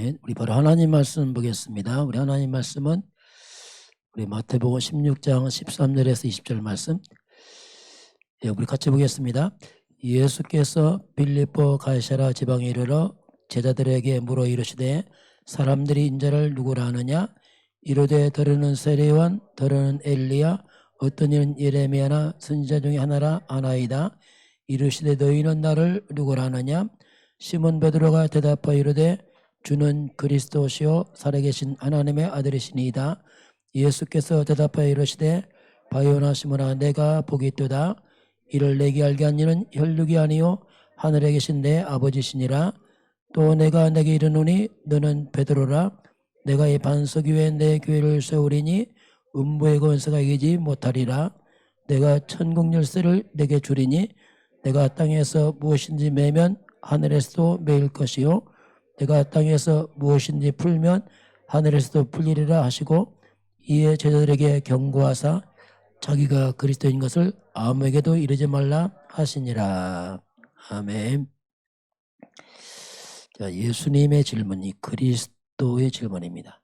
아멘. 우리 바로 하나님 말씀 보겠습니다. 우리 하나님 말씀은 우리 마태복음 16장 13절에서 20절 말씀. 우리 같이 보겠습니다. 예수께서 빌립보 가이사랴 지방에 이르러 제자들에게 물어 이르시되 사람들이 인자를 누구라 하느냐? 이르되 더러는 세례요한, 더러는 엘리야, 어떤 이는 예레미야나 선지자 중에 하나라 하나이다. 이르시되 너희는 나를 누구라 하느냐? 시몬 베드로가 대답하여 이르되 주는 그리스도시요 살아계신 하나님의 아들이시니이다. 예수께서 대답하여 이르시되 바요나 시몬아 내가 복이 있도다. 이를 내게 알게 한 이는 혈육이 아니요 하늘에 계신 내 아버지시니라. 또 내가 내게 이르노니 너는 베드로라. 내가 이 반석 위에 내 교회를 세우리니 음부의 권세가 이기지 못하리라. 내가 천국 열쇠를 내게 주리니 내가 땅에서 무엇인지 매면 하늘에서도 매일 것이요 내가 땅에서 무엇인지 풀면 하늘에서도 풀리리라 하시고 이에 제자들에게 경고하사 자기가 그리스도인 것을 아무에게도 이르지 말라 하시니라. 아멘. 자, 예수님의 질문이 그리스도의 질문입니다.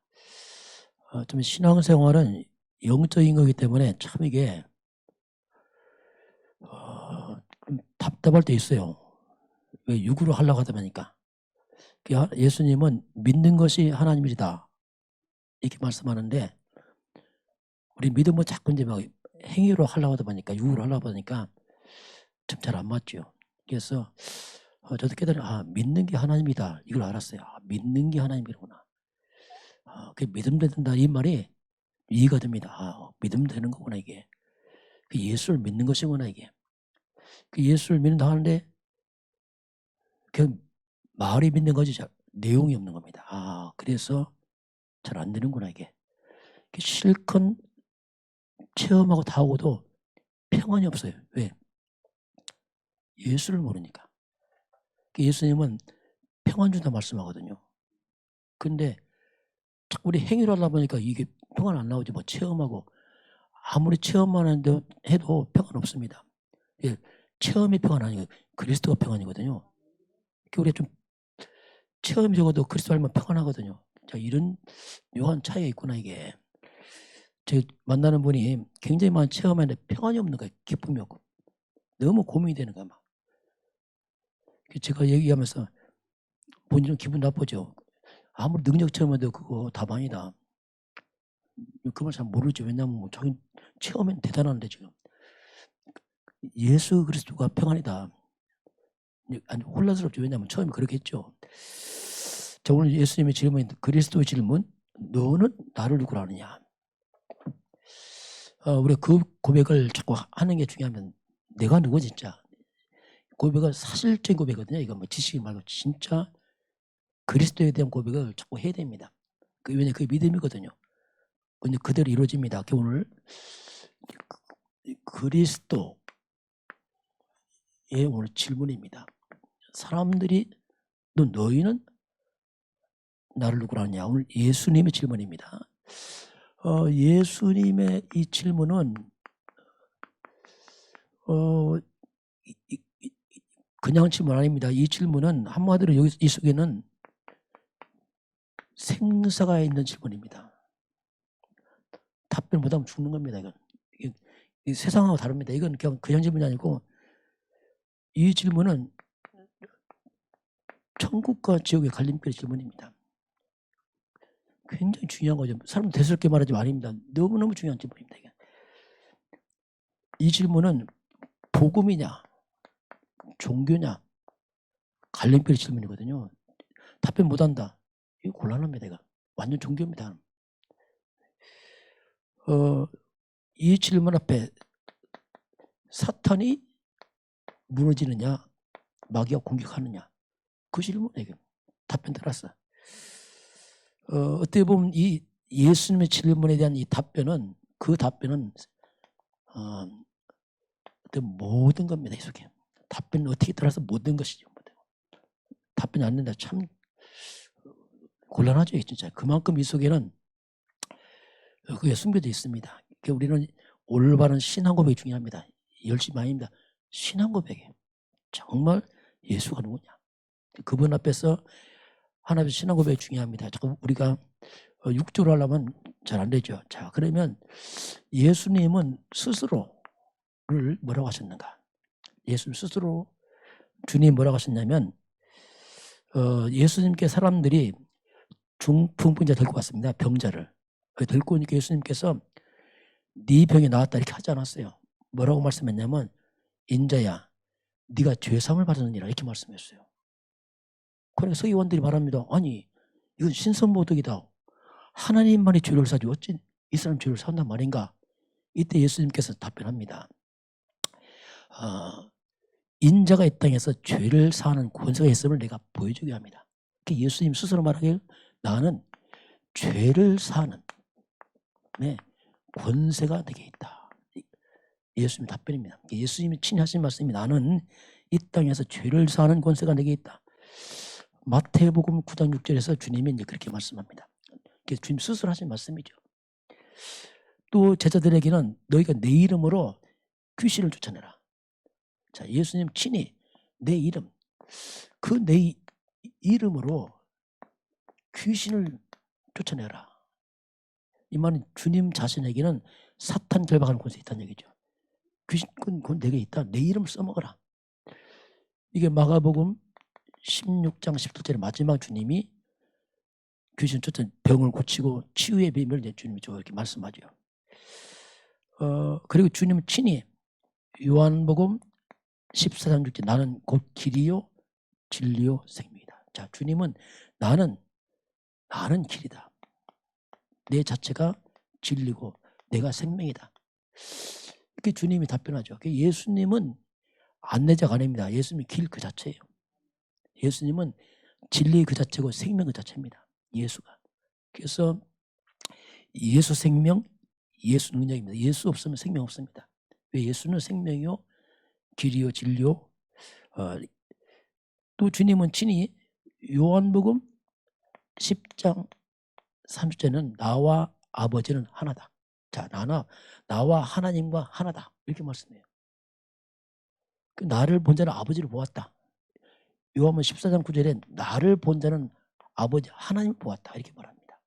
좀 신앙생활은 영적인 거기 때문에 참 이게 좀 답답할 때 있어요. 왜 육으로 하려고 하다 보니까. 예수님은 믿는 것이 하나님이다 이렇게 말씀하는데 우리 믿음은 자꾸 이제 막 행위로 하려고 하다 보니까 육으로 하려고 하니까 좀 잘 안 맞죠. 그래서 저도 깨달아 믿는 게 하나님이다 이걸 알았어요. 믿는 게 하나님이구나. 그 믿음 된다 이 말이 이해가 됩니다. 믿음 되는 거구나 이게. 그 예수를 믿는 것이구나 이게. 그 예수를 믿는다 하는데 그 말이 믿는 거지 내용이 없는 겁니다. 그래서 잘 안 되는구나 이게. 실컷 체험하고 다 오고도 평안이 없어요. 왜? 예수를 모르니까. 예수님은 평안 준다 말씀하거든요. 근데 자꾸 우리 행위를 하다 보니까 이게 평안 안 나오지. 뭐 체험하고 아무리 체험만 해도 평안 없습니다. 체험이 평안 아니고 그리스도가 평안이거든요. 우리가 좀 체험이 적어도 그리스도 알면 평안하거든요. 자, 이런 묘한 차이가 있구나 이게. 제가 만나는 분이 굉장히 많은 체험했는데 평안이 없는 거예요. 기쁨이 없고. 너무 고민이 되는 거야 막. 제가 얘기하면서 본인은 기분 나쁘죠. 아무리 능력 체험해도 그거 답 아니다. 그 말 잘 모르죠. 왜냐하면 자기 체험은 대단한데 지금. 예수 그리스도가 평안이다. 아니 혼란스럽죠. 왜냐하면 처음에 그렇게 했죠. 자, 오늘 예수님의 질문인 그리스도의 질문. 너는 나를 누구라 하느냐. 우리가 그 고백을 자꾸 하는 게 중요하면 내가 누구 진짜. 고백은 사실적인 고백이거든요. 이거 뭐 지식이 말고 진짜 그리스도에 대한 고백을 자꾸 해야 됩니다. 왜냐하면 그게 믿음이거든요. 근데 그대로 이루어집니다. 오늘 그리스도의 오늘 질문입니다. 사람들이 너희는 나를 누구라 하냐. 오늘 예수님의 질문입니다. 예수님의 이 질문은 그냥 질문 아닙니다. 이 질문은 한마디로 여기 이 속에는 생사가 있는 질문입니다. 답변 못하면 죽는 겁니다. 이건 세상하고 다릅니다. 이건 그냥 질문이 아니고 이 질문은 천국과 지옥의 갈림길 질문입니다. 굉장히 중요한 거죠. 사람 대수롭게 말하지 아닙니다. 너무너무 중요한 질문입니다. 이게. 이 질문은 복음이냐 종교냐 갈림길 질문이거든요. 답변 못한다. 이거 곤란합니다. 이거. 완전 종교입니다. 이 질문 앞에 사탄이 무너지느냐 마귀가 공격하느냐 그 질문에게 답변 들었어. 어떻게 보면 이 예수님의 질문에 대한 이 답변은 그 답변은 모든 겁니다. 이 속에 답변은 어떻게 따라서 모든 것이죠. 답변이 안 된다. 참 곤란하죠. 진짜 그만큼 이 속에는 그게 숨겨져 있습니다. 우리는 올바른 신앙 고백이 중요합니다. 열심히 아닙니다. 신앙 고백이에요. 정말 예수가 누구냐. 그분 앞에서 하나님 신앙 고백이 중요합니다. 자꾸 우리가 육조로 하려면 잘 안 되죠. 자, 그러면 예수님은 스스로를 뭐라고 하셨는가? 예수님 스스로 주님 뭐라고 하셨냐면 예수님께 사람들이 중풍병자 들고 왔습니다. 병자를. 들고 오니까 예수님께서 네 병이 나았다 이렇게 하지 않았어요. 뭐라고 말씀했냐면 인자야 네가 죄사함을 받았느니라 이렇게 말씀했어요. 그러니까 서기관들이 말합니다. 아니 이건 신선모독이다. 하나님만이 죄를 사지 어찌 이 사람 죄를 산단 말인가. 이때 예수님께서 답변합니다. 인자가 이 땅에서 죄를 사하는 권세가 있음을 내가 보여주게 합니다. 예수님 스스로 말하길 나는 죄를 사하는 권세가 내게 있다. 예수님 답변입니다. 예수님이 친히 하신 말씀이 나는 이 땅에서 죄를 사하는 권세가 내게 있다. 마태복음 9장 6절에서 주님이 이제 그렇게 말씀합니다. 주님 스스로 하신 말씀이죠. 또 제자들에게는 너희가 내 이름으로 귀신을 쫓아내라. 자, 예수님 친히 내 이름, 그 내 이름으로 귀신을 쫓아내라. 이 말은 주님 자신에게는 사탄 결박하는 권세 있다는 얘기죠. 귀신권 내게 있다. 내 이름을 써먹어라. 이게 마가복음 16장 17절에 마지막 주님이 귀신 쫓아 병을 고치고 치유의 비밀을 주님이 이렇게 말씀하죠. 그리고 주님은 친히 요한복음 14장 6절 나는 곧 길이요 진리요 생명이다. 자, 주님은 나는 길이다. 내 자체가 진리고 내가 생명이다. 이렇게 주님이 답변하죠. 예수님은 안내자가 아닙니다. 예수님이 길 그 자체예요. 예수님은 진리 그 자체고 생명 그 자체입니다. 예수가. 그래서 예수 생명, 예수 능력입니다. 예수 없으면 생명 없습니다. 왜 예수는 생명이요, 길이요, 진리요. 또 주님은 친히 요한복음 10장 30절에는 나와 아버지는 하나다. 자, 나와 하나님과 하나다. 이렇게 말씀해요. 나를 본 자는 아버지를 보았다. 요한복음 14장 9절에 나를 본 자는 아버지 하나님을 보았다. 이렇게 말합니다.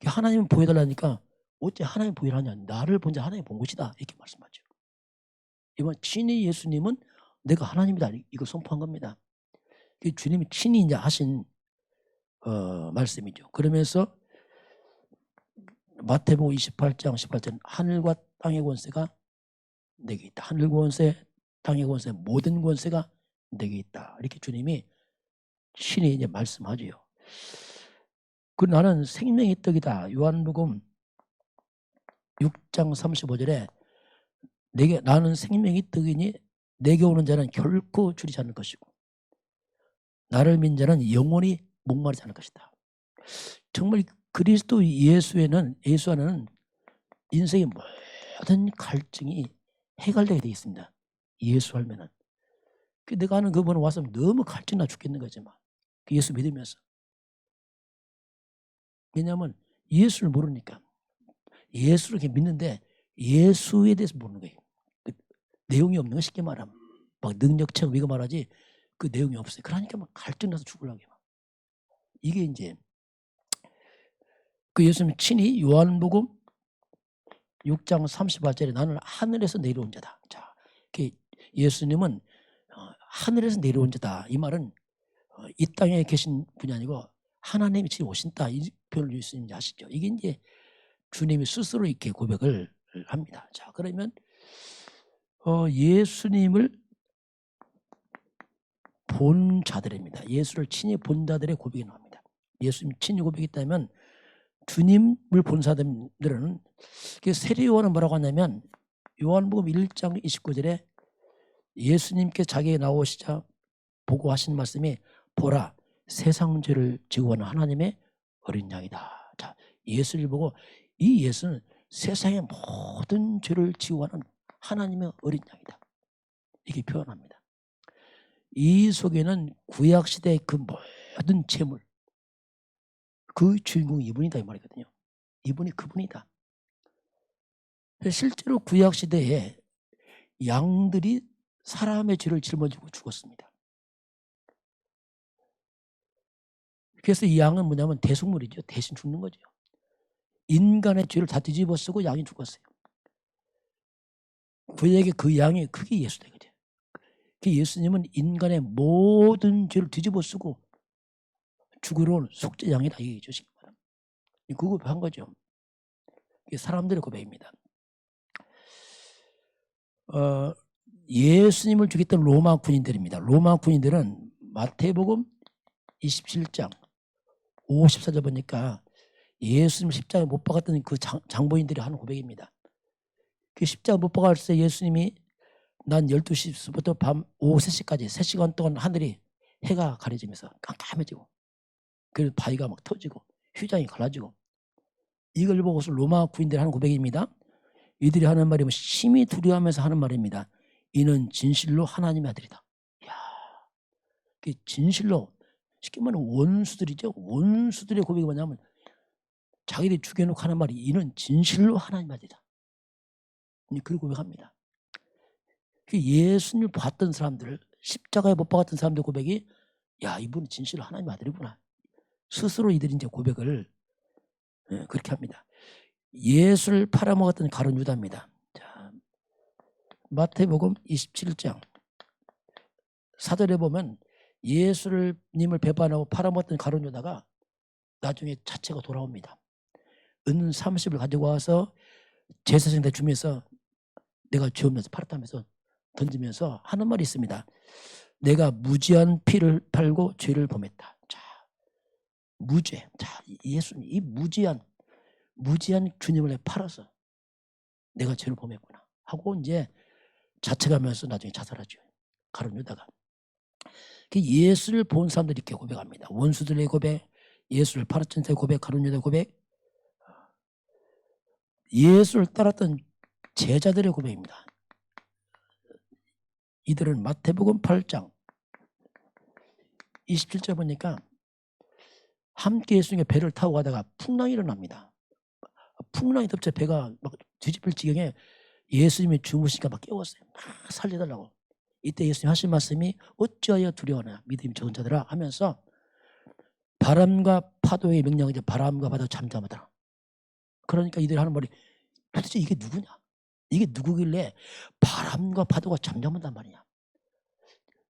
하나님을 보여달라니까 어째 하나님 보이라냐. 나를 본 자 하나님 본 것이다. 이렇게 말씀하죠. 이번 친히 예수님은 내가 하나님이다. 이거 선포한 겁니다. 주님이 친히 이제 하신 말씀이죠. 그러면서 마태복음 28장 18절 하늘과 땅의 권세가 내게 있다. 하늘 권세, 땅의 권세, 모든 권세가 내게 있다. 이렇게 주님이 친히 이제 말씀하죠. 그 나는 생명의 떡이다. 요한복음 6장 35절에 나는 생명의 떡이니 내게 오는 자는 결코 줄이지 않을 것이고 나를 믿는 자는 영원히 목마르지 않을 것이다. 정말 그리스도 예수 안에는 인생의 모든 갈증이 해결되게 되어 있습니다. 예수 알면은. 내가 아는 그분은 와서 너무 갈증나 죽겠는 거지만 예수 믿으면서. 왜냐하면 예수를 모르니까. 예수를 이렇게 믿는데 예수에 대해서 모르는 거예요. 내용이 없는 거 쉽게 말하면. 막 능력체험 이거 말하지 그 내용이 없어요. 그러니까 막 갈증나서 죽으려고 해요. 이게 이제 그 예수님 친히 요한복음 6장 38절에 나는 하늘에서 내려온 자다. 자, 예수님은 하늘에서 내려온 자다. 이 말은 이 땅에 계신 분이 아니고 하나님이 지금 오신다. 이 표현을 예수님이 하시죠. 이게 이제 주님이 스스로 이렇게 고백을 합니다. 자, 그러면 예수님을 본 자들입니다. 예수를 친히 본 자들의 고백이 나옵니다. 예수님 친히 고백했다면 주님을 본 사람들은 세례 요한은 뭐라고 하냐면 요한복음 1장 29절에 예수님께 자기에 나오시자 보고 하신 말씀이 보라 세상 죄를 지고 가는 하나님의 어린 양이다. 자, 예수를 보고 이 예수는 세상의 모든 죄를 지고 가는 하나님의 어린 양이다. 이렇게 표현합니다. 이 속에는 구약시대의 그 모든 재물 그 주인공이 이분이다 이 말이거든요. 이분이 그분이다. 실제로 구약시대에 양들이 사람의 죄를 짊어지고 죽었습니다. 그래서 이 양은 뭐냐면 대속물이죠. 대신 죽는 거죠. 인간의 죄를 다 뒤집어 쓰고 양이 죽었어요. 그에게 그 양이 그게 예수 되거든요. 그 예수님은 인간의 모든 죄를 뒤집어 쓰고 죽으러 온 속죄 양이다 이게 주신 거예요. 그 고백한 거죠. 이게 사람들의 고백입니다. 예수님을 죽였던 로마 군인들입니다. 로마 군인들은 마태복음 27장 54절 보니까 예수님 십자가에 못 박았던 그 장보인들이 하는 고백입니다. 그 십자가 못 박았을 때 예수님이 난 12시부터 밤 오후 3시까지 3시간 동안 하늘이 해가 가려지면서 깜깜해지고 그래서 바위가 막 터지고 휘장이 갈라지고 이걸 보고서 로마 군인들이 하는 고백입니다. 이들이 하는 말이 심히 두려워하면서 하는 말입니다. 이는 진실로 하나님의 아들이다. 이야, 그 진실로 쉽게 말하면 원수들이죠. 원수들의 고백이 뭐냐면 자기들이 죽여놓고 하는 말이 이는 진실로 하나님의 아들이다. 그렇게 고백합니다. 예수님을 봤던 사람들, 십자가에 못 박았던 사람들 고백이 야 이분은 진실로 하나님의 아들이구나. 스스로 이들이 이제 고백을 그렇게 합니다. 예수를 팔아먹었던 가룟 유다입니다. 자, 마태복음 27장 4절에 보면 예수님을 배반하고 팔아먹었던 가룟 유다가 나중에 자체가 돌아옵니다. 은 30을 가지고 와서 제사장한테 주면서 내가 죄 없면서 팔았다면서 던지면서 하는 말이 있습니다. 내가 무지한 피를 팔고 죄를 범했다. 자, 무죄. 자, 예수님 이 무지한 주님을 팔아서 내가 죄를 범했구나 하고 이제 자책하면서 나중에 자살하죠. 가룟 유다가. 예수를 본 사람들이 이렇게 고백합니다. 원수들의 고백, 예수를 팔았던 자의 고백, 가룟 유다의 고백, 예수를 따랐던 제자들의 고백입니다. 이들은 마태복음 8장 27절 보니까 함께 예수님의 배를 타고 가다가 풍랑이 일어납니다. 풍랑이 덮쳐 배가 막 뒤집힐 지경에 예수님이 주무시니까 막 깨웠어요. 막 살려달라고. 이때 예수님 하신 말씀이 어찌하여 두려워하나 믿음이 적은 자들아 하면서 바람과 파도의 명령을 이제 바람과 파도 잠잠하더라. 그러니까 이들이 하는 말이 도대체 이게 누구냐? 이게 누구길래 바람과 파도가 잠잠한단 말이냐?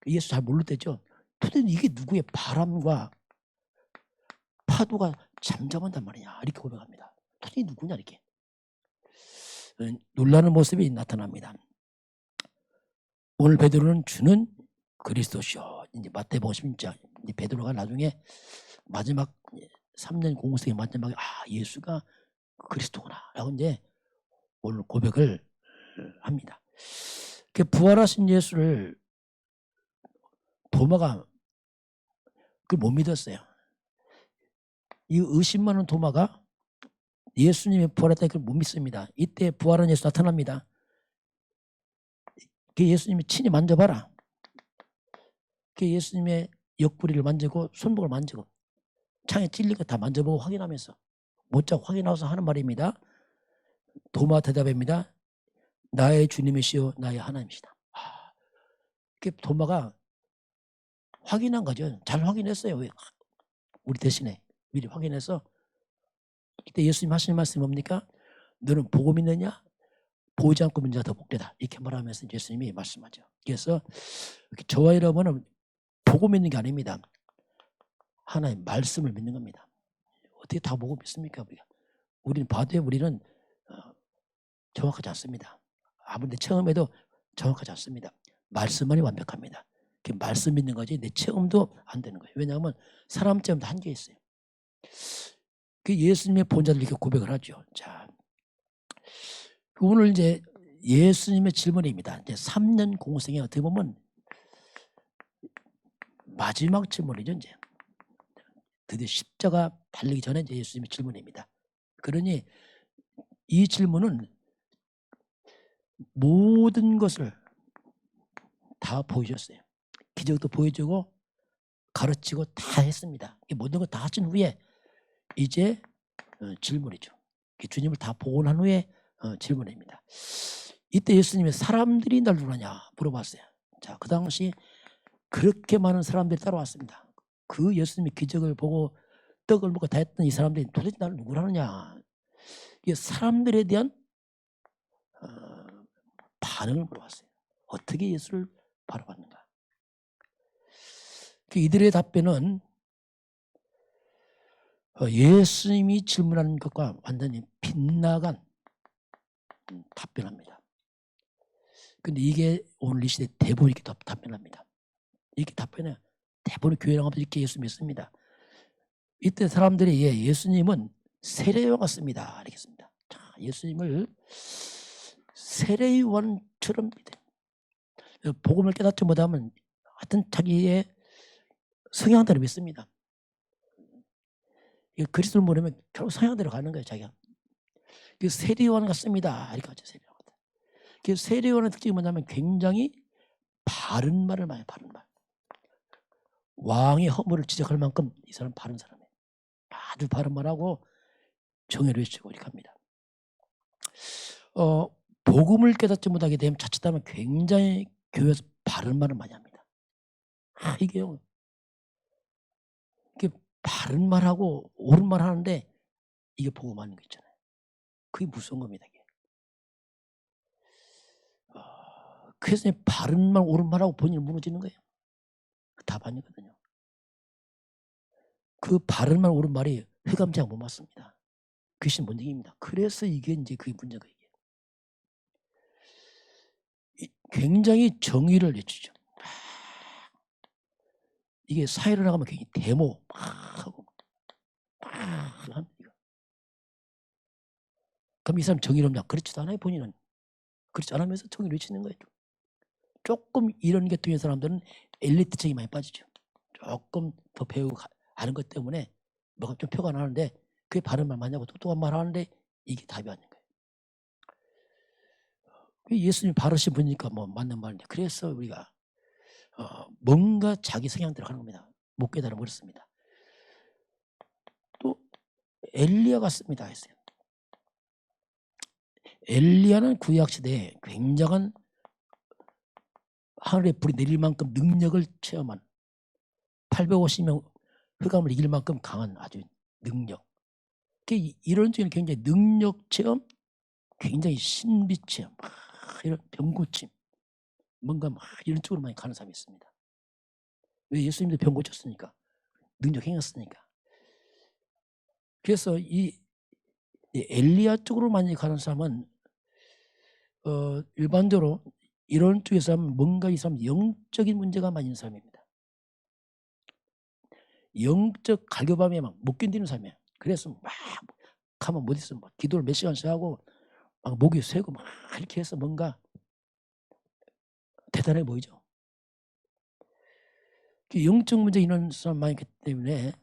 예수 잘 모를 때죠. 도대체 이게 누구의 바람과 파도가 잠잠한단 말이냐? 이렇게 고백합니다. 도대체 누구냐 이렇게. 놀라는 모습이 나타납니다. 오늘 베드로는 주는 그리스도시요. 이제 마태복음 10장 베드로가 나중에 마지막 3년 공생의 마지막에 예수가 그리스도구나라고 이제 오늘 고백을 합니다. 그 부활하신 예수를 도마가 그걸 못 믿었어요. 이 의심 많은 도마가 예수님의 부활했다는 걸 못 믿습니다. 이때 부활한 예수 나타납니다. 그 예수님이 친히 만져봐라. 그 예수님의 옆구리를 만지고 손목을 만지고 창에 찔린 거 다 만져보고 확인하면서 못 자고 확인하면서 하는 말입니다. 도마 대답입니다. 나의 주님이시요 나의 하나님이시다. 그 도마가 확인한 거죠. 잘 확인했어요. 우리 대신에 미리 확인해서 그때 예수님 하시는 말씀이 뭡니까? 너는 보고 믿느냐? 보지 않고 믿는 자가 더 복되다. 이렇게 말하면서 예수님이 말씀하죠. 그래서 저와 여러분은 보고 믿는 게 아닙니다. 하나님 말씀을 믿는 겁니다. 어떻게 다 보고 믿습니까? 우리는 봐도요. 우리는 정확하지 않습니다. 아무리 체험해도 정확하지 않습니다. 말씀만이 완벽합니다. 말씀 믿는 거지 내 체험도 안 되는 거예요. 왜냐하면 사람 체험도 한계 있어요. 그 예수님의 본자들 이렇게 고백을 하죠. 자, 오늘 이제 예수님의 질문입니다. 이제 3년 공생에 어떻게 보면 마지막 질문이죠. 이제 드디어 십자가 달리기 전에 이제 예수님의 질문입니다. 그러니 이 질문은 모든 것을 다 보여줬어요. 기적도 보여주고 가르치고 다 했습니다. 모든 걸 다 하신 후에 이제 질문이죠. 주님을 다 보고 난 후에 질문입니다. 이때 예수님이 사람들이 날 누구냐 물어봤어요. 자, 그 당시 그렇게 많은 사람들이 따라왔습니다. 그 예수님의 기적을 보고 떡을 먹고 다 했던 이 사람들이 도대체 나를 누구라느냐. 이게 사람들에 대한 반응을 물어봤어요. 어떻게 예수를 바라봤는가. 이들의 답변은 예수님이 질문하는 것과 완전히 빗나간 답변합니다. 근데 이게 오늘 이 시대 대부분 이렇게 답변합니다. 이렇게 답변해. 대부분 교회 나가면서 이렇게 예수 믿습니다. 이때 사람들이 예수님은 세례요한 같습니다. 이렇게 했습니다. 자, 예수님을 세례요한처럼 믿어요. 복음을 깨닫지 못하면 하여튼 자기의 성향대로 믿습니다. 그리스도를 모르면 결국 성향대로 가는 거예요. 자기가. 세례요한 같습니다. 이렇게 하죠. 세례요한 같다. 세례요한의 특징이 뭐냐면 굉장히 바른 말을 많이 해요. 바른 말. 왕의 허물을 지적할 만큼 이 사람 바른 사람이에요. 아주 바른 말하고 정의를 외치고 이렇게 합니다. 복음을 깨닫지 못하게 되면 자칫하면 굉장히 교회에서 바른 말을 많이 합니다. 이게요. 이게 바른 말하고 옳은 말 하는데 이게 복음 아닌 거 있잖아요. 그게 무서운 겁니다. 이게. 그래서 바른 말 옳은 말하고 본인이 무너지는 거예요. 답 아니거든요. 그 바른 말 옳은 말이 흑암제가 못 맞습니다. 귀신 못 이깁니다. 그래서 이게 이제 그게 문제가 이게. 굉장히 정의를 외치죠. 이게 사회를 나가면 굉장히 데모 막 하고 막 합니다. 그럼 이 사람 정의롭냐? 그렇지도 않아요. 본인은. 그렇지 않으면서 정의를 외치는 거예요. 조금 이런 계통의 사람들은 엘리트층이 많이 빠지죠. 조금 더 배우고 아는 것 때문에 뭐가 좀 표가 나는데 그게 바른 말 맞냐고 똑똑한 말 하는데 이게 답이 아닌 거예요. 예수님이 바르신 분이니까 뭐 맞는 말인데 그래서 우리가 뭔가 자기 성향대로 하는 겁니다. 못 깨달아 버렸습니다. 또 엘리야 같습니다 했어요. 엘리야는 구약 시대에 굉장한 하늘에 불이 내릴 만큼 능력을 체험한 850명 흑암을 이길 만큼 강한 아주 능력. 이런 중에 굉장히 능력 체험, 굉장히 신비 체험, 이런 병고침, 뭔가 이런 쪽으로 많이 가는 사람이 있습니다. 왜? 예수님도 병 고쳤으니까, 능력 행했으니까. 그래서 이 엘리야 쪽으로 많이 가는 사람은 일반적으로 이런 쪽에서 하면 뭔가 이 사람 영적인 문제가 많이 있는 사람입니다. 영적 갈급함에 막 못 견디는 사람이에요. 그래서 막 가면 못 있어. 막 기도를 몇 시간씩 하고 막 목이 쇠고 막 이렇게 해서 뭔가 대단해 보이죠. 영적 문제 있는 사람 많이 있기 때문에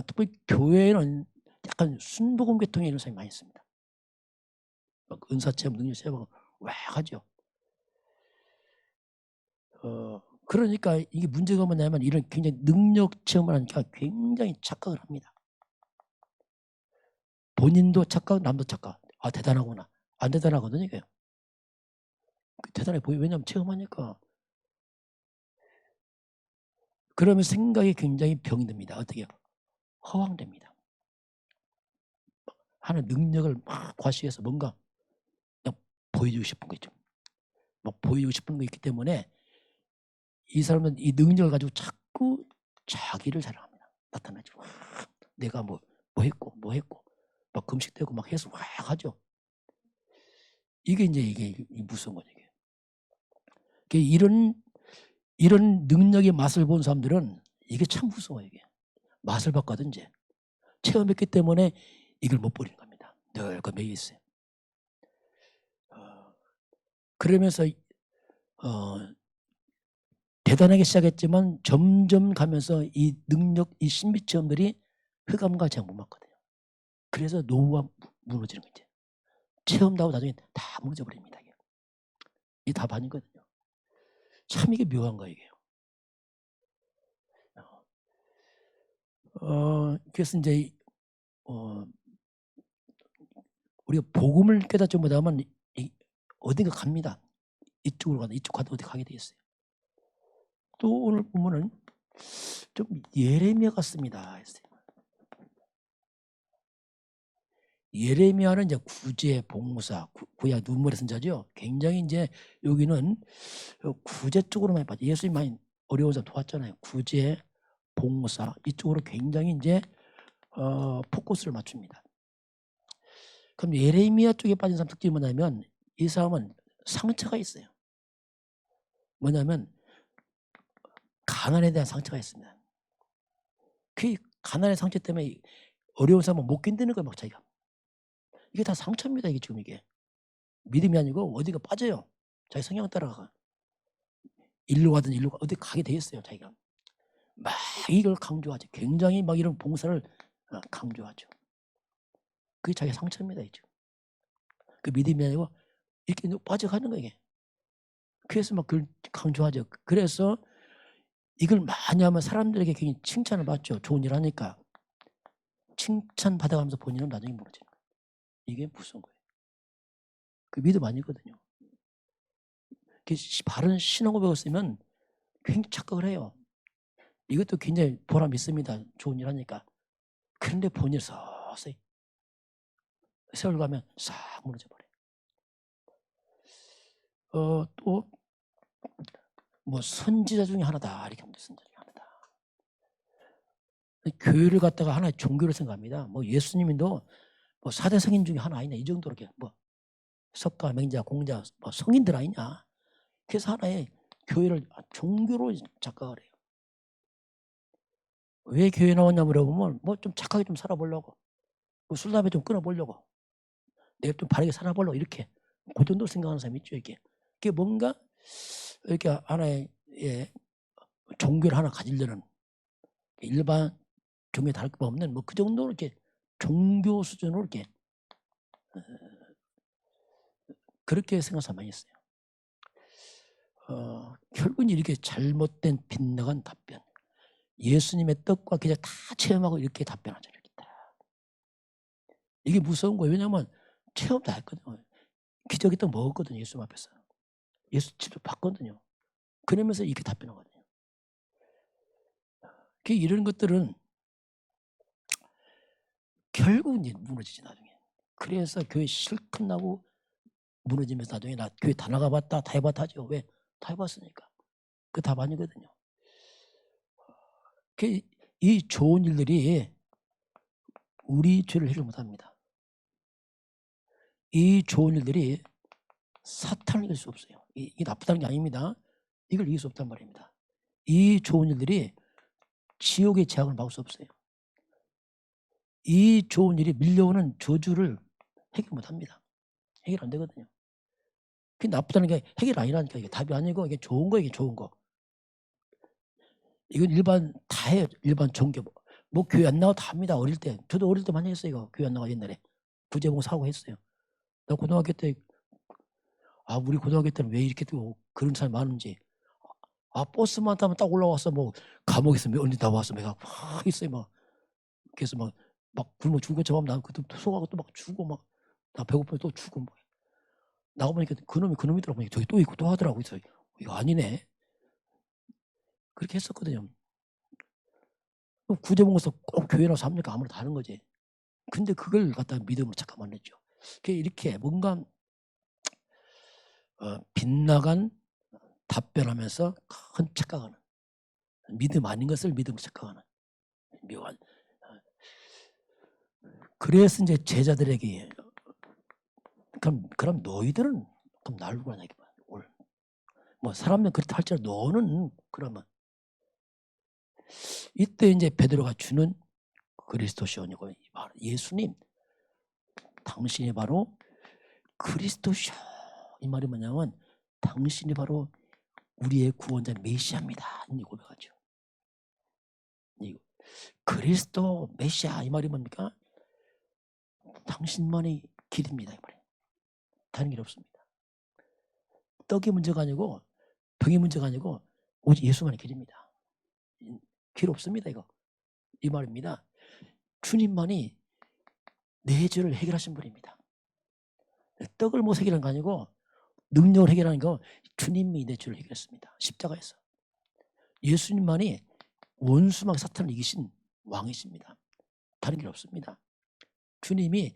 특히 교회는 약간 순복음 계통에 있는 사람이 많이 있습니다. 막 은사 체험, 능력 체험하고 와 하죠. 그러니까 이게 문제가 뭐냐면 이런 굉장히 능력 체험을 하니까 굉장히 착각을 합니다. 본인도 착각, 남도 착각. 아 대단하구나. 안 대단하거든요. 이게. 대단해 보여. 왜냐하면 체험하니까. 그러면 생각이 굉장히 병이 듭니다. 어떻게 해요? 허황됩니다. 하는 능력을 막 과시해서 뭔가 그냥 보여주고 싶은 거죠. 막 보여주고 싶은 거 있기 때문에 이 사람은 이 능력을 가지고 자꾸 자기를 자랑합니다. 나타나죠. 내가 뭐 했고 막 금식되고 막 해서 막 하죠. 이게 이제 이게 무서운 거죠. 이게 이런 능력의 맛을 본 사람들은 이게 참 무서워요. 이게 맛을 봤거든 이제 체험했기 때문에 이걸 못 버리는 겁니다. 늘 그 매여 있어요. 그러면서 대단하게 시작했지만 점점 가면서 이 능력, 이 신비 체험들이 흑암과 제가 못 맞거든요. 그래서 노후가 무너지는 거죠. 체험도 하고 나중에 다 무너져 버립니다. 이게 다 반이거든요. 참 이게 묘한 거예요. 이게. 그래서 이제 우리가 복음을 깨닫지 못하면 어딘가 갑니다. 이쪽으로 가다 이쪽 가다 어디 가게 돼 있어요. 또 오늘 보면은 좀 예레미야 같습니다 했어요. 예레미야는 이제 구제, 복무사, 구약 눈물의 선자죠. 굉장히 이제 여기는 구제 쪽으로 많이 빠져. 예수님 많이 어려운 사람 도왔잖아요. 구제, 복무사 이쪽으로 굉장히 이제 포커스를 맞춥니다. 그럼 예레미야 쪽에 빠진 사람 특징이 뭐냐면 이 사람은 상처가 있어요. 뭐냐면 가난에 대한 상처가 있습니다. 그 가난의 상처 때문에 어려운 사람은 못 견디는 거예요. 막 자기가. 이게 다 상처입니다. 이게 지금 이게. 믿음이 아니고 어디가 빠져요. 자기 성향 따라가. 일로 가든 일로 어디 가게 돼 있어요. 자기가. 막 이걸 강조하죠. 굉장히 막 이런 봉사를 강조하죠. 그게 자기 상처입니다. 이제. 그 믿음이 아니고 이렇게 빠져가는 거예요. 이게. 그래서 막 그걸 강조하죠. 그래서 이걸 많이 하면 사람들에게 굉장히 칭찬을 받죠. 좋은 일 하니까. 칭찬 받아가면서 본인은 나중에 무너지는 거예요. 이게 무서운 거예요. 그 믿음 아니거든요. 바른 신앙고백을 쓰면 굉장히 착각을 해요. 이것도 굉장히 보람 있습니다. 좋은 일 하니까. 그런데 본인이 서서히 세월 가면 싹 무너져 버려요. 또 뭐 선지자 중에 하나다 이렇게 하면 선지자 중에 하나다. 교회를 갖다가 하나의 종교로 생각합니다. 뭐 예수님도 뭐 4대 성인 중에 하나 아니냐 이 정도로 이렇게 뭐 석가, 맹자, 공자 뭐 성인들 아니냐. 그래서 하나의 교회를 종교로 착각을 해요. 왜 교회 나왔냐 물어보면 뭐 좀 착하게 좀 살아보려고, 뭐 술 담배 좀 끊어보려고, 내가 좀 바르게 살아보려고 이렇게 그 정도로 생각하는 사람이 있죠. 이게 뭔가 이렇게 하나의 종교를 하나 가지려는 일반 종교에 다를 거 없는 뭐 그 정도로 이렇게 종교 수준으로 이렇게 그렇게 생각하는 사람이 있어요. 결국은 이렇게 잘못된 빗나간 답변. 예수님의 떡과 기적 다 체험하고 이렇게 답변하죠. 이렇게 딱. 이게 무서운 거예요. 왜냐하면 체험 다 했거든요. 기적이 또 먹었거든요. 예수님 앞에서. 예수 직접 봤거든요. 그러면서 이렇게 답변하거든요. 이런 것들은 결국 이제 무너지지 나중에. 그래서 교회 실컷 나고 무너지면서 나중에 나 교회 다 나가봤다 다 해봤다 하죠. 왜? 다 해봤으니까. 그 답 아니거든요. 이 좋은 일들이 우리 죄를 해결 못합니다. 이 좋은 일들이 사탄을 이길 수 없어요. 이게 나쁘다는 게 아닙니다. 이걸 이길 수 없단 말입니다. 이 좋은 일들이 지옥의 제약을 막을 수 없어요. 이 좋은 일이 밀려오는 저주를 해결 못합니다. 해결 안 되거든요. 그게 나쁘다는 게 해결 아니라니까. 이게 답이 아니고 이게 좋은 거, 이게 좋은 거. 이건 일반 다 해요. 일반 종교. 뭐 교회 안 나와도 다 합니다. 어릴 때. 저도 어릴 때 많이 했어요. 이거. 교회 안 나가 옛날에. 구제봉사 하고 했어요. 나 고등학교 때 우리 고등학교 때는 왜 이렇게 또 그런 사람이 많은지. 버스만 타면 딱 올라와서 뭐 감옥에서 몇 언니 나와서 내가 막 있어요. 막. 그래서 막 굶어 죽을 것처럼 난 그때 속하고 또 막 죽고 막 나 배고프면 또 죽고 막. 나가보니까 그놈이더라고요. 저기 또 있고 또 하더라고요. 이거 아니네. 그렇게 했었거든요. 구제봉에서 꼭 교회 나와서 합니까? 아무래도 다른 거지. 근데 그걸 갖다가 믿음으로 착각만 했죠. 이렇게 뭔가 빗나간 답변하면서 큰 착각하는, 믿음 아닌 것을 믿음으로 착각하는 묘한. 그래서 이제 제자들에게 그럼 너희들은 그럼 날 누구냐 이게 뭐 사람은 그렇다 할지라도 너는 그러면 이때 이제 베드로가 주는 그리스도시오니고 바로 예수님, 당신이 바로 그리스도시오. 이 말이 뭐냐면 당신이 바로 우리의 구원자 메시아입니다. 이 고백하죠. 그리스도 메시아 이 말이 뭡니까? 당신만이 길입니다. 이 말이에요. 다른 길 없습니다. 떡이 문제가 아니고 병이 문제가 아니고 오직 예수만이 길입니다. 길 없습니다. 이 말입니다. 주님만이 내 죄를 해결하신 분입니다. 떡을 못 해결한 거 아니고 능력을 해결하는 거 주님이 내 죄를 해결했습니다. 십자가에서. 예수님만이 원수막 사탄을 이기신 왕이십니다. 다른 길 없습니다. 주님이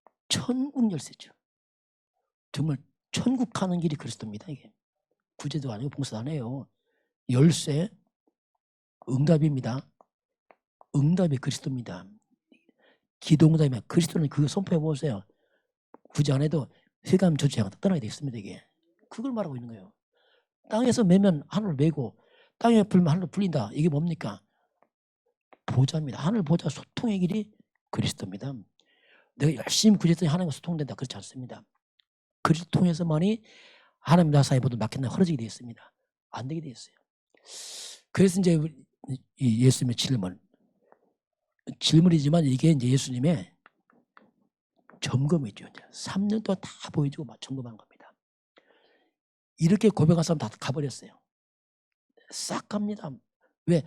천국 열쇠죠. 정말 천국 가는 길이 그리스도입니다. 이게 구제도 아니고 봉사도 안 해요. 열쇠, 응답입니다. 응답이 그리스도입니다. 기도응답이면 그리스도는 그거 선포해 보세요. 굳이 안 해도 휘감 조치하고 떠나게 돼 있습니다. 이게 그걸 말하고 있는 거예요. 땅에서 매면 하늘을 매고 땅에 불면 하늘을 불린다. 이게 뭡니까? 보좌입니다. 하늘 보좌 소통의 길이 그리스도입니다. 내가 열심히 구제했더니 하나님과 소통된다. 그렇지 않습니다. 그리스도 통해서만이 하나님 나 사이 모두 막혔나 흐려지게 되어 있습니다. 안 되게 되어 있어요. 그래서 이제 이 예수님의 질문이지만 이게 이제 예수님의 점검이죠. 이제 3년 동안 다 보여주고 막 점검한 겁니다. 이렇게 고백한 사람 다 가버렸어요. 싹 갑니다. 왜?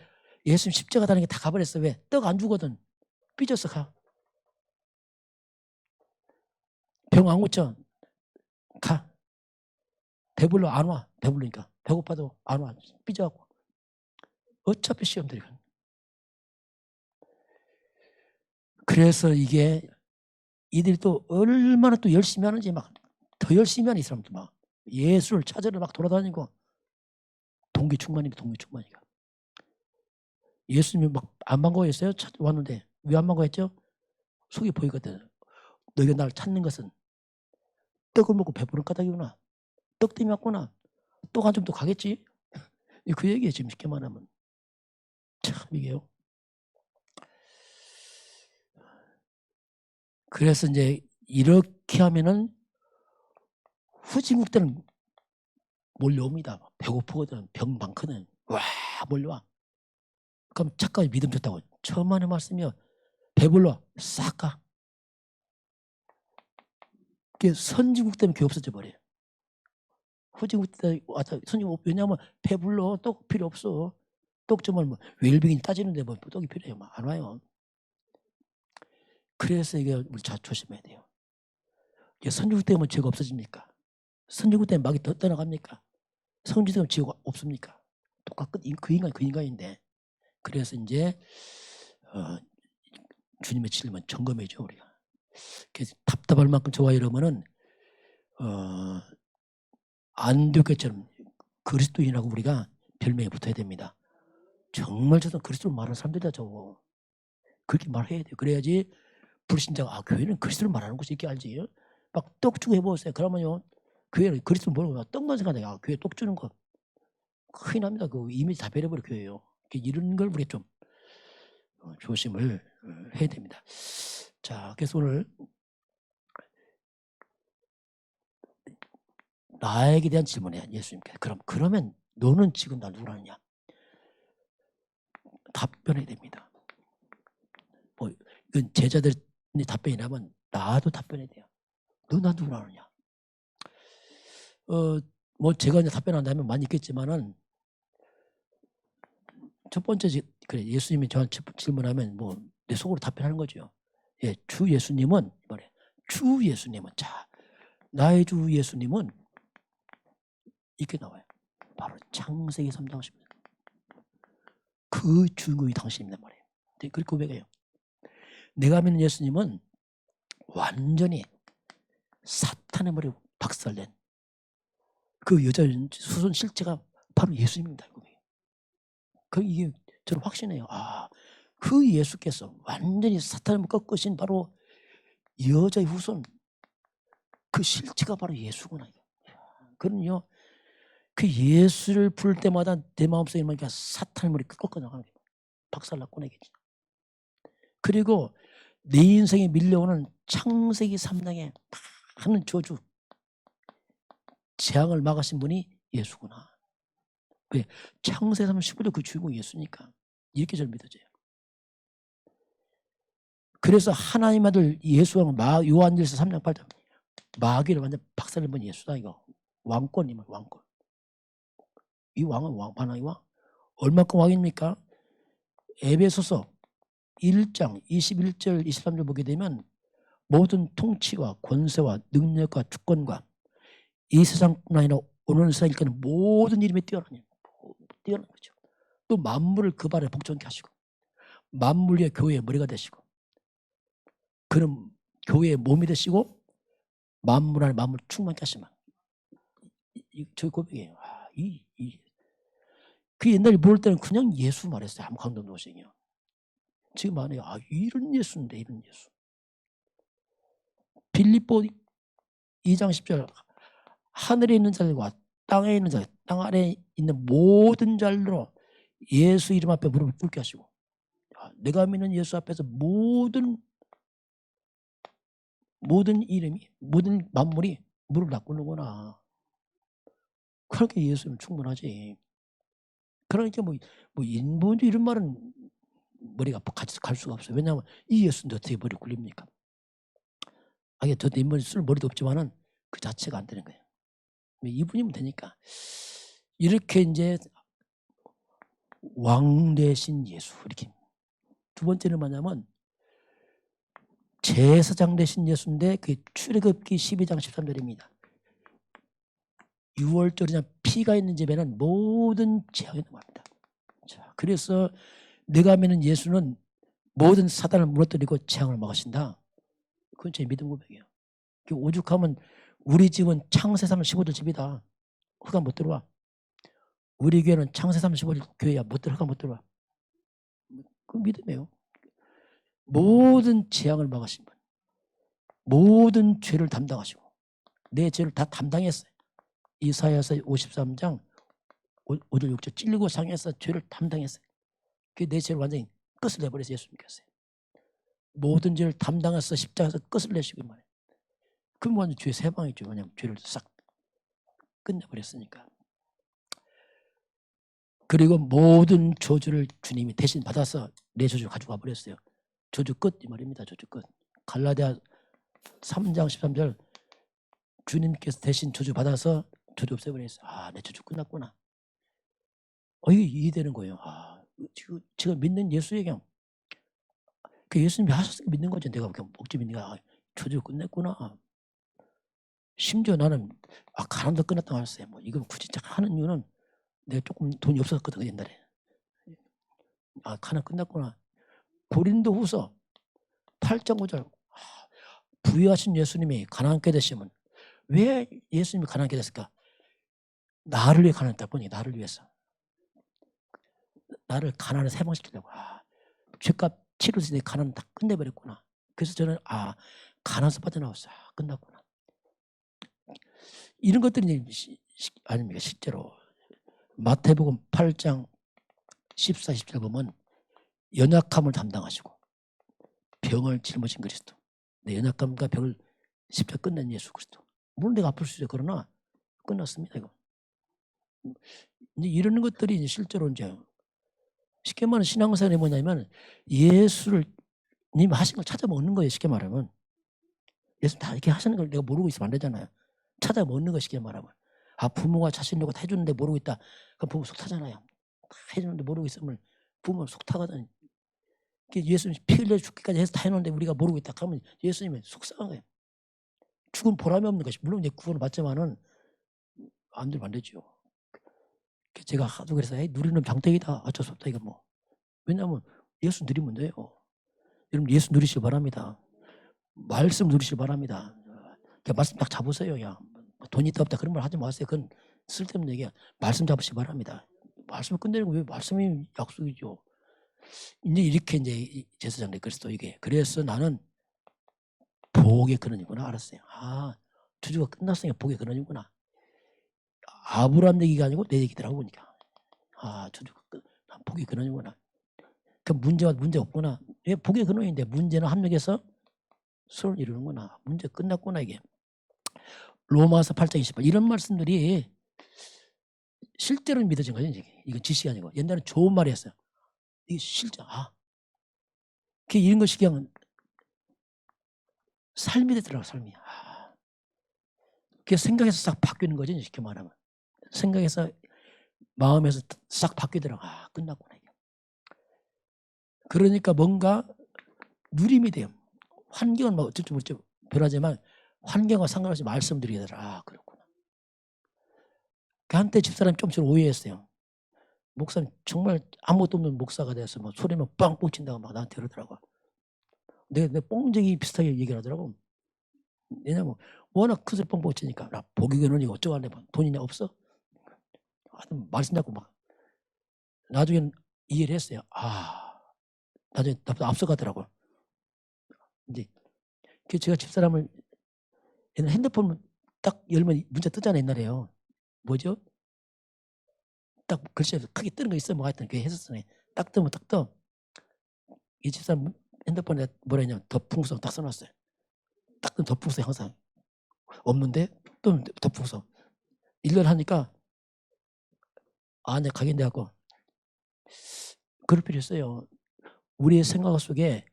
예수님 십자가 다는 게 다 가버렸어. 왜? 떡 안 주거든. 삐져서 가. 병 안 고쳐. 가. 배불러 안 와. 배불르니까. 배고파도 안 와. 삐져갖고. 어차피 시험들이 가. 그래서 이게 이들이 또 얼마나 또 열심히 하는지 막 더 열심히 하는 이 사람들 막 예수를 찾으러 막 돌아다니고 동기 충만이니까 동기 충만이니까. 예수님이 막 안 반가워했어요. 왔는데 왜 안 반가워했죠? 속이 보이거든. 너희가 나를 찾는 것은 떡을 먹고 배부른 까닭이구나. 떡 때문에 왔구나. 떡 한 점 더 가겠지? 그 얘기예요. 지금 쉽게 말하면. 참 이게요. 그래서 이제 이렇게 하면은 후진국들은 몰려옵니다. 배고프거든. 병 많거든. 와 몰려와. 그럼 착각이 믿음 좋다고. 천만의 말씀이요. 배불러 싹 가. 그게 선진국 때문에 교회 없어져 버려요. 후진국 때 와서 선진국 왜냐하면 배불러 떡 필요 없어. 떡 정말 뭐 웰빙이 따지는데 뭐 떡이 필요해요. 안 와요. 그래서 이게 우리 조심해야 돼요. 선진국 때문에 죄가 없어집니까? 선진국 때문에 막이 떠나갑니까? 선진국 때문에 죄가 없습니까? 똑같은 그 인간인데. 그래서 이제 주님의 질문 점검해줘 우리가. 그래서 답답할 만큼 좋아요 이러면은 안되겠처럼 그리스도인이라고 우리가 별명에 붙어야 됩니다. 정말 저도 그리스도를 말하는 사람들이다 저거. 그렇게 말해야 돼요. 그래야지 불신자가 교회는 그리스도를 말하는 곳이 이렇게 알지. 막 떡 주고 해보세요. 그러면요 교회는 그리스도를 모르고 떡만 생각해요. 교회 떡 주는 거 큰일 납니다. 그 이미지 다 베려버려 교회요. 이런 걸 우리가 좀 조심을 해야 됩니다. 자, 그래서 오늘 나에게 대한 질문이에요. 예수님께. 그러면 너는 지금 나 누구라느냐? 답변해야 됩니다. 뭐 이건 제자들이 답변이라면 나도 답변해야 돼요. 너 나 누구라느냐? 뭐 제가 이제 답변한다면 많이 있겠지만은 첫 번째 그래 예수님이 저한테 질문하면 뭐 내 속으로 답변하는 거죠. 예, 주 예수님은 말해. 주 예수님은 자 나의 주 예수님은 이렇게 나와요. 바로 창세기 3장 10절. 그 주인공이 당신입니다 말이에요. 그렇게 고백해요. 내가 믿는 예수님은 완전히 사탄의 머리 박살낸 그 여자 수선 실체가 바로 예수님입니다. 이게 저는 확신해요. 그 예수께서 완전히 사탄을 꺾으신 바로 여자의 후손 그 실체가 바로 예수구나. 그럼요. 그 예수를 부를 때마다 내 마음속에 그러니까 사탄의 머리 꺾어 나가는 거예요. 박살났고 내겠지. 그리고 내 인생에 밀려오는 창세기 3장의 많은 저주 재앙을 막으신 분이 예수구나. 왜? 창세기 3장 19절 그 주인공이 예수니까. 이렇게 잘 믿어져요. 그래서 하나님 아들 예수왕 요한일서 3장 8절 마귀를 완전 박살낸 분 예수다 이거. 왕권이면 왕권. 이 왕은 만왕의 왕. 얼마큼 왕입니까? 에베소서 1장 21절 23절 보게 되면 모든 통치와 권세와 능력과 주권과 이 세상뿐 아니라 오늘 세상에 모든 이름에 뛰어난 거죠. 또 만물을 그 발에 복종케 하시고 만물 위에 교회의 머리가 되시고 그는 교회의 몸이 되시고 만물 안에 만물 충만케 하시면 저희 고백이에요. 그 옛날에 모를 때는 그냥 예수 말했어요. 아무 감동도 없이요. 지금 안 해요. 이런 예수인데 이런 예수. 빌립보 2장 10절 하늘에 있는 자들과 땅에 있는 자, 땅 아래에 있는 모든 자들로 예수 이름 앞에 무릎을 꿇게 하시고 내가 믿는 예수 앞에서 모든 이름이 모든 만물이 무릎을 다 꿇는구나. 그렇게 예수는 충분하지. 그러니까 뭐 인본주의 이런 말은 머리가 같이 갈 수가 없어요. 왜냐하면 이 예수인데 어떻게 머리 굴립니까? 저도 인본주의 쓸 머리도 없지만은 그 자체가 안 되는 거예요. 이분이면 되니까. 이렇게 이제 왕 대신 예수 이렇게. 두 번째는 뭐냐면 제사장 대신 예수인데 그게 출애굽기 12장 13절입니다. 6월절이나 피가 있는 집에는 모든 재앙이 넘어갑니다. 자, 그래서 내가 믿는 예수는 모든 사단을 무너뜨리고 재앙을 막으신다. 그건 제 믿음 고백이에요. 오죽하면 우리 집은 창세 35절 집이다. 흑암 못 들어와. 우리 교회는 창세 35절 교회야. 흑암 못 들어와. 그 믿음이에요. 모든 재앙을 막으신 분. 모든 죄를 담당하시고 내 죄를 다 담당했어요. 이사야서 53장 5절 6절 찔리고 상해서 죄를 담당했어요. 내 죄를 완전히 끝을 내버려서 예수님께서 모든 죄를 담당해서 십자가에서 끝을 내시고 말이에요. 그럼 완전 죄 세방이죠. 왜냐하면 죄를 싹 끝내버렸으니까. 그리고 모든 저주를 주님이 대신 받아서 내 저주를 가져가 버렸어요. 저주 끝 이 말입니다. 저주 끝. 갈라디아 3장 13절 주님께서 대신 저주 받아서 저주 없애버렸어요. 내 저주 끝났구나. 이게 이해되는 거예요. 지금 제가 믿는 예수의 그냥 그 예수님이 하셨으니까 믿는 거죠. 내가 그냥 목지 믿는 거야. 저주 끝냈구나. 심지어 나는 가난도 끝났다고 했어요. 이건 굳이 하는 이유는 내가 조금 돈이 없었거든 옛날에. 가난 끝났구나. 고린도후서 8장 9절 부유하신 예수님이 가난하게 되시면 왜 예수님이 가난하게 됐을까? 나를 위해 가난했다 보니 나를 위해서. 나를 가난을 해방시키려고. 죄값 치르듯이 내 가난을 다 끝내버렸구나. 그래서 저는 가난에서 빠져나왔어. 끝났구나. 이런 것들이 아닙니까? 실제로 마태복음 8장 14, 17 보면 연약함을 담당하시고 병을 짊어진 그리스도. 내 연약함과 병을 십자가 끝낸 예수 그리스도. 물론 내가 아플 수 있어요. 그러나 끝났습니다. 이거. 이제 이런 것들이 이제 실제로 이제 쉽게 말하면 신앙생활이 뭐냐면 예수를 님 하신 걸 찾아 먹는 거예요. 쉽게 말하면 예수 다 이렇게 하시는 걸 내가 모르고 있으면 안 되잖아요. 찾아 먹는 거 쉽게 말하면 부모가 자신이고 다 해주는데 모르고 있다. 그럼 부모 속 타잖아요. 다 해주는데 모르고 있으면 부모 속 타거든. 예수님 피 흘려 죽기까지 해서 다 해놓는데 우리가 모르고 있다 하면 예수님은 속상한 거예요. 죽은 보람이 없는 것이 물론 이제 구원을 받지만은 안 되면 안 되죠. 제가 하도 그래서 누리는 장땡이다. 어쩔 수 없다 이거 뭐. 왜냐하면 예수 누리면 돼요. 여러분 예수 누리시기 바랍니다. 말씀 누리시기 바랍니다. 말씀 딱 잡으세요. 야 돈이 있다 없다 그런 말 하지 마세요. 그건 쓸데없는 얘기야. 말씀 잡으시기 바랍니다. 말씀을 끝내는 거 왜 말씀이 약속이죠. 이제 이렇게 이제 제사장 그리스도 이게 그래서 나는 복의 근원이구나 알았어요. 저주가 끝났으니까 복의 근원이구나. 아브라함 얘기가 아니고 내 얘기더라고 보니까. 저주가 복의 근원이구나. 그 문제가 문제 없구나. 왜 복의 근원인데 문제는 합력해서 수를 이루는구나. 문제 끝났구나 이게. 로마서 8장 28 이런 말씀들이 실제로 믿어진 거죠. 이건 지식이 아니고 옛날에 좋은 말이었어요. 이게 실제 이런 것이 그냥 삶이 되더라고 삶이. 그게 생각에서 싹 바뀌는 거죠. 쉽게 말하면 생각에서 마음에서 싹 바뀌더라고. 끝났구나 이게. 그러니까 뭔가 누림이 돼요. 환경은 어쩔 줄 변하지만 환경과 상관없이 말씀드리게 되더라. 그렇구나. 한때 집사람이 좀씩 오해했어요. 목사님 정말 아무것도 없는 목사가 돼서 소리만 빵빵 친다고 막 나한테 그러더라고. 내 뽕쟁이 비슷하게 얘기를 하더라고. 왜냐면 워낙 큰소리 뻥뻥 치니까 나 복위견은 어쩌고 하네. 돈이냐 없어? 하여튼 말씀 잡고 막 나중엔 이해를 했어요. 나중에 앞서가더라고요. 이제 제가 집사람을 핸드폰 딱 열면 문자 뜨잖아요. 옛날에요. 뭐죠? 딱 글씨 크게 뜨는 거 있어요. 뭐 하여튼 그게 했었어요. 딱 뜨면 딱 떠. 이 집사람 핸드폰에 뭐라 했냐면 덧풍성 딱 써놨어요. 딱 뜨면 덧풍성 항상 없는데 또 덧풍성 1년 하니까 내가 각인돼 갖고 그럴 필요 있어요. 우리의 생각 속에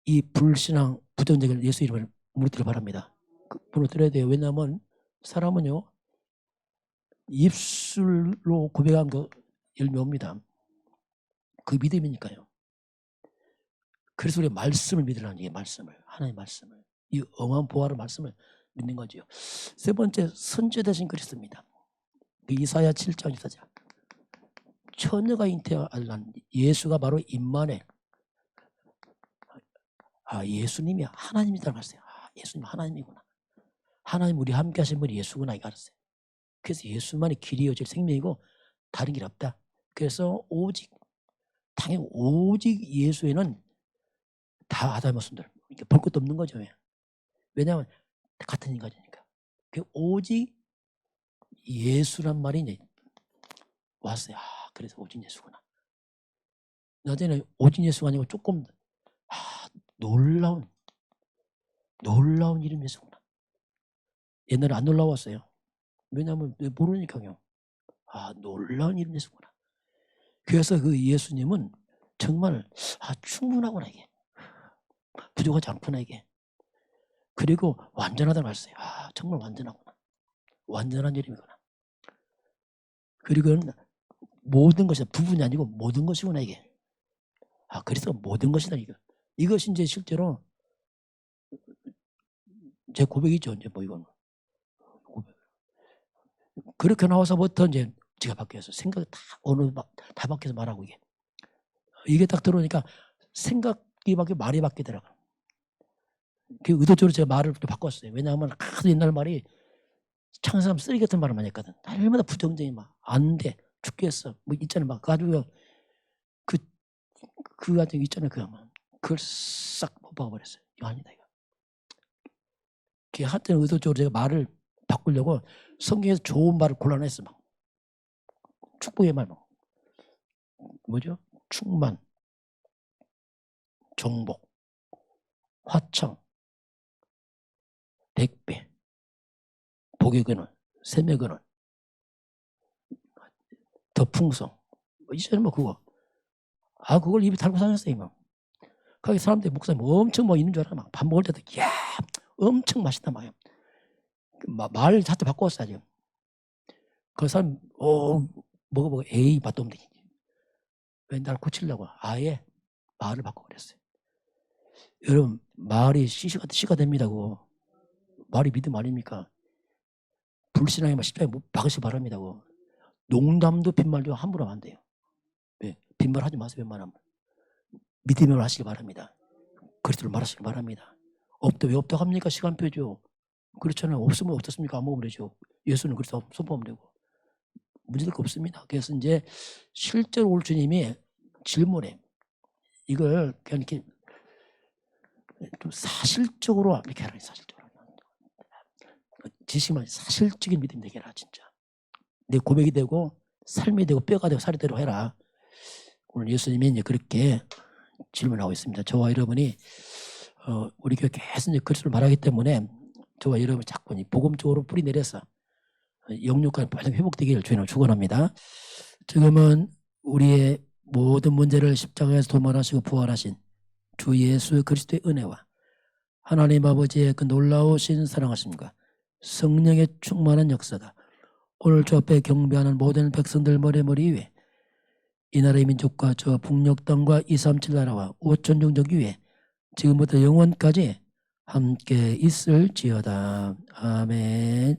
이 불신앙 부정적인 예수 이름을 무너뜨려 바랍니다. 무너뜨려야 돼요. 왜냐하면 사람은요 입술로 고백한 거 열매 옵니다. 그 믿음이니까요. 그래서 우리 말씀을 믿으라는 게 말씀을 하나님의 말씀을 이 엄한 보화로 말씀을 믿는 거죠. 세 번째 선제 되신 그리스도입니다. 이사야 7장 24절 처녀가 잉태하려는 예수가 바로 임마누엘 예수님이 하나님이라는 말씀. 예수님 하나님이구나. 하나님 우리 함께 하신 분이 예수구나 이거 알았어요. 그래서 예수만이 길이 여질 생명이고 다른 길 없다. 그래서 당연히 오직 예수에는 다 아담의 손들 볼 것도 없는 거죠. 왜냐하면 같은 인간이니까. 오직 예수란 말이 이제 왔어요. 그래서 오직 예수구나. 나중에는 오직 예수가 아니고 조금 놀라운 이름 예수구나. 옛날에 안 놀라웠어요. 왜냐하면 모르니까요. 놀라운 이름 예수구나. 그래서 그 예수님은 정말 충분하구나 이게. 부족하지 않구나 이게. 그리고 완전하다는 말씀이에요. 정말 완전하구나. 완전한 이름이구나. 그리고 모든 것이 부분이 아니고 모든 것이구나 이게. 그래서 모든 것이다 이거. 이것이 이제 실제로 제 고백이죠. 이제 뭐 이건 고백. 그렇게 나와서부터 이제 제가 바뀌어서 생각이 다 바뀌어서 말하고 이게 딱 들어오니까 생각이 바뀌고 말이 바뀌더라고. 그 의도적으로 제가 말을 또 바꿨어요. 왜냐하면 하도 옛날 말이 창사람 쓰레기 같은 말을 많이 했거든. 날마다 부정적인 말. 안 돼. 죽겠어. 뭐 있잖아요. 막 가지고 그 같은 거 있잖아요. 그걸 싹 뽑아버렸어요. 이거 아니다 이거. 하여튼 의도적으로 제가 말을 바꾸려고 성경에서 좋은 말을 골라냈어. 막. 축복의 말 막. 뭐죠? 충만, 정복, 화청, 백배, 복의 근원, 샘의 근원, 더 풍성. 이전에 뭐 그거. 그걸 입에 달고 다녔어요. 막. 거기 사람들이 목사님 엄청 뭐 있는 줄 알아. 막 밥 먹을 때도 엄청 맛있다 막. 말 자체 바꿨어 지금. 그 사람 먹어보고 에이 맛도 없네. 왜 날 고치려고 아예 말을 바꿔버렸어요. 여러분 말이 씨가 됩니다고. 말이 믿음 아닙니까? 불신앙의 말 십자가에 못 박으시 바랍니다고. 농담도 빈말도 함부로 하면 안 돼요. 왜? 빈말 하지 마세요. 웬만하면. 믿음을 하시기 바랍니다. 그리스도를 말하시기 바랍니다. 없다 왜 없다고 합니까? 시간표죠. 그렇잖아요. 없으면 어떻습니까? 안 먹으면 되죠. 예수는 그래서 선포하면 되고. 문제될 거 없습니다. 그래서 이제 실제로 올 주님이 질문해. 이걸 그냥 이렇게 좀 사실적으로 이렇게 하라. 사실적으로. 지식만 사실적인 믿음 되게 해라. 진짜. 내 고백이 되고 삶이 되고 뼈가 되고 살이 되고 해라. 오늘 예수님이 이제 그렇게 질문하고 있습니다. 저와 여러분이 우리 교회 계속 이제 그리스도를 말하기 때문에 저와 여러분이 자꾸 복음 쪽으로 뿌리 내려서 영육간 빨리 회복되기를 주님을 축원합니다. 지금은 우리의 모든 문제를 십자가에서 도말하시고 부활하신 주 예수 그리스도의 은혜와 하나님 아버지의 그 놀라우신 사랑하심과 성령의 충만한 역사가 오늘 주 앞에 경배하는 모든 백성들 머리 위에 이 나라의 민족과 저 북녘 땅과 237 나라와 5천 종족 위에 지금부터 영원까지 함께 있을지어다. 아멘.